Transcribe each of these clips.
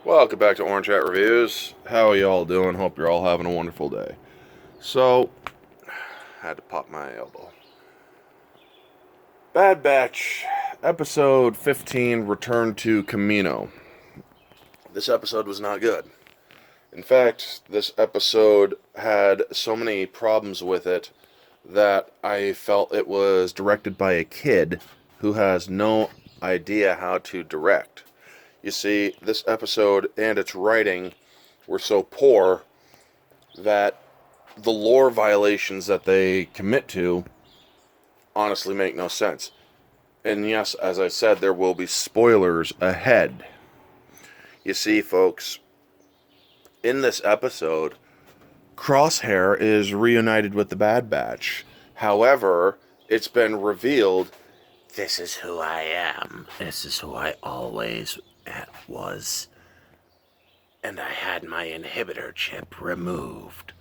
Welcome back to Orange Hat Reviews. How are y'all doing? Hope you're all having a wonderful day. So, had to pop my elbow. Bad Batch, episode 15, Return to Kamino. This episode was not good. In fact, this episode had so many problems with it that I felt it was directed by a kid who has no idea how to direct. You see, this episode and its writing were so poor that the lore violations that they commit to honestly make no sense. And yes, as I said, there will be spoilers ahead. You see, folks, in this episode, Crosshair is reunited with the Bad Batch. However, it's been revealed, this is who I am. This is who I always was. And I had my inhibitor chip removed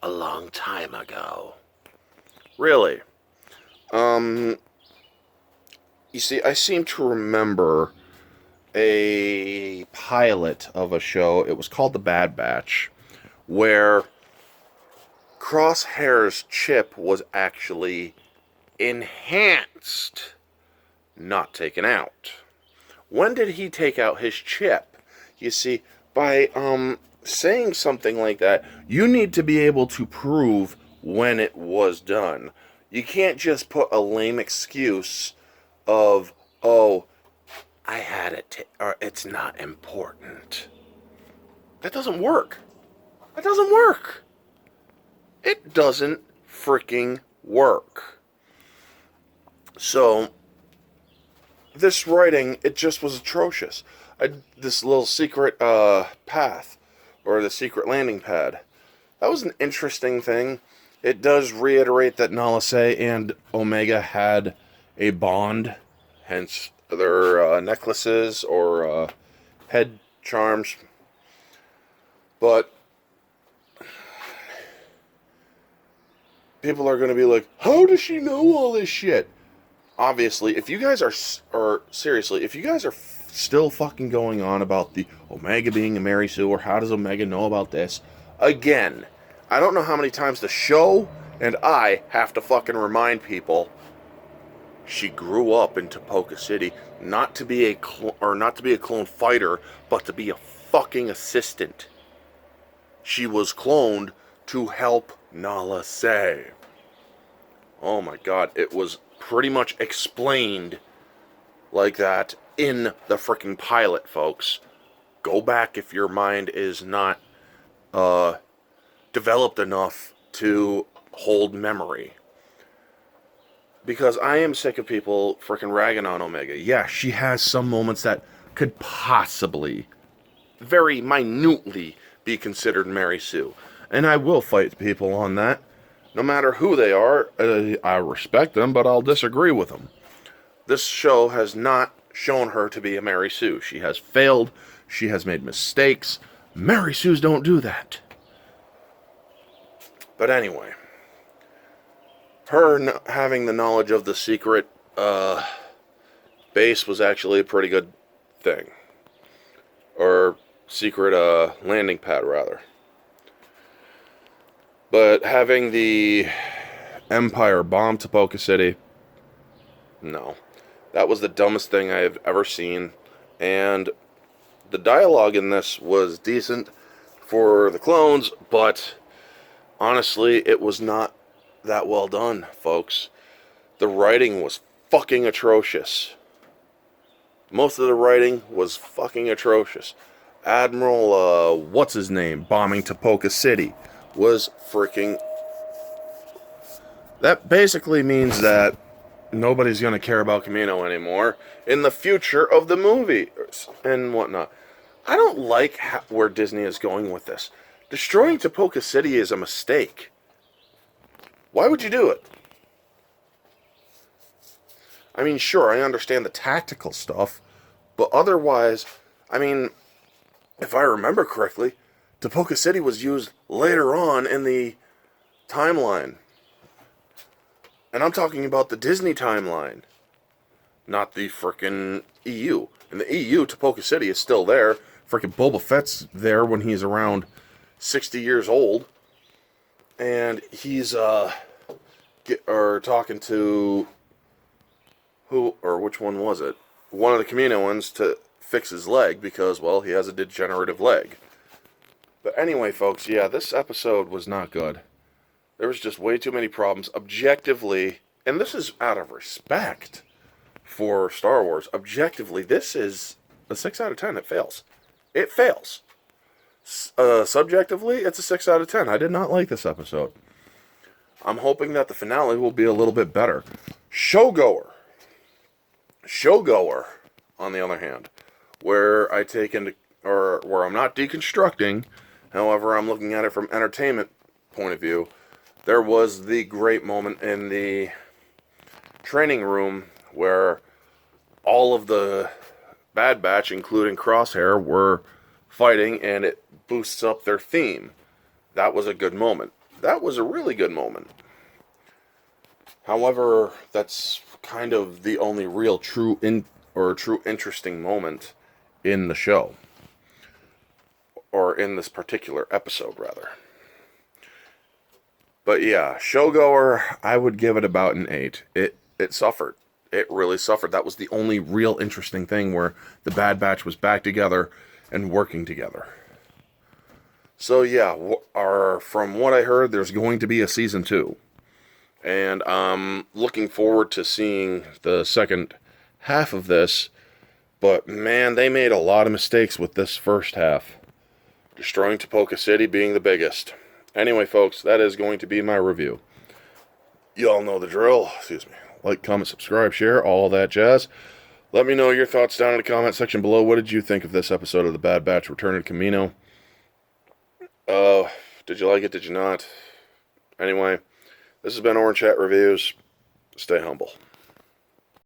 a long time ago. Really? You see, I seem to remember a pilot of a show. It was called The Bad Batch, where Crosshair's chip was actually enhanced, not taken out. When did he take out his chip? You see, by saying something like that, you need to be able to prove when it was done. You can't just put a lame excuse of, oh, I had it, or it's not important. That doesn't work. That doesn't work. It doesn't freaking work. So, this writing, it just was atrocious. This little secret path, or the secret landing pad, that was an interesting thing. It does reiterate that Nala Se and Omega had a bond, hence their necklaces or head charms. But people are going to be like, how does she know all this shit? Obviously, if you guys are seriously, if you guys are still fucking going on about the Omega being a Mary Sue, or how does Omega know about this, again, I don't know how many times the show and I have to fucking remind people, she grew up in Topoka City, not to be a clone fighter, but to be a fucking assistant. She was cloned to help Nala Se. Oh my god, it was pretty much explained like that in the freaking pilot, folks. Go back if your mind is not developed enough to hold memory. Because I am sick of people freaking ragging on Omega. Yeah, she has some moments that could possibly, very minutely, be considered Mary Sue. And I will fight people on that. No matter who they are, I respect them, but I'll disagree with them. This show has not shown her to be a Mary Sue. She has failed. She has made mistakes. Mary Sues don't do that. But anyway, her having the knowledge of the secret base was actually a pretty good thing. Or secret landing pad, rather. But having the Empire bomb Topoka City, no. That was the dumbest thing I have ever seen. And the dialogue in this was decent for the clones, but honestly, it was not that well done, folks. The writing was fucking atrocious. Most of the writing was fucking atrocious. Admiral, what's his name, bombing Topoka City was freaking... That basically means that nobody's going to care about Kamino anymore in the future of the movie and whatnot. I don't like where Disney is going with this. Destroying Topoka City is a mistake. Why would you do it? I mean, sure, I understand the tactical stuff, but otherwise, I mean, if I remember correctly, Topoka City was used later on in the timeline. And I'm talking about the Disney timeline, not the frickin' EU. In the EU, Topoka City is still there freaking Boba Fett's there when he's around 60 years old, and he's talking to who, or which one was it? One of the Kaminoans to fix his leg because, well, he has a degenerative leg. But anyway, folks, yeah, this episode was not good. There was just way too many problems. Objectively, and this is out of respect for Star Wars, objectively, this is a 6 out of 10. It fails. It fails. Subjectively, it's a 6 out of 10. I did not like this episode. I'm hoping that the finale will be a little bit better. Showgoer, on the other hand, where I take into, or where I'm not deconstructing, however, I'm looking at it from entertainment point of view, there was the great moment in the training room where all of the Bad Batch, including Crosshair, were fighting, and it boosts up their theme. That was a good moment. That was a really good moment. However, that's kind of the only real true interesting moment in the show. Or in this particular episode, rather. But yeah, Showgoer, I would give it about an 8. It suffered. It really suffered. That was the only real interesting thing where the Bad Batch was back together and working together. So yeah, from what I heard, there's going to be a season 2. And I'm looking forward to seeing the second half of this. But man, they made a lot of mistakes with this first half. Destroying Tipoca City being the biggest. Anyway, folks, that is going to be my review. You all know the drill. Excuse me. Like, comment, subscribe, share, all that jazz. Let me know your thoughts down in the comment section below. What did you think of this episode of The Bad Batch Return to Kamino? Did you like it? Did you not? Anyway, this has been Orange Hat Reviews. Stay humble.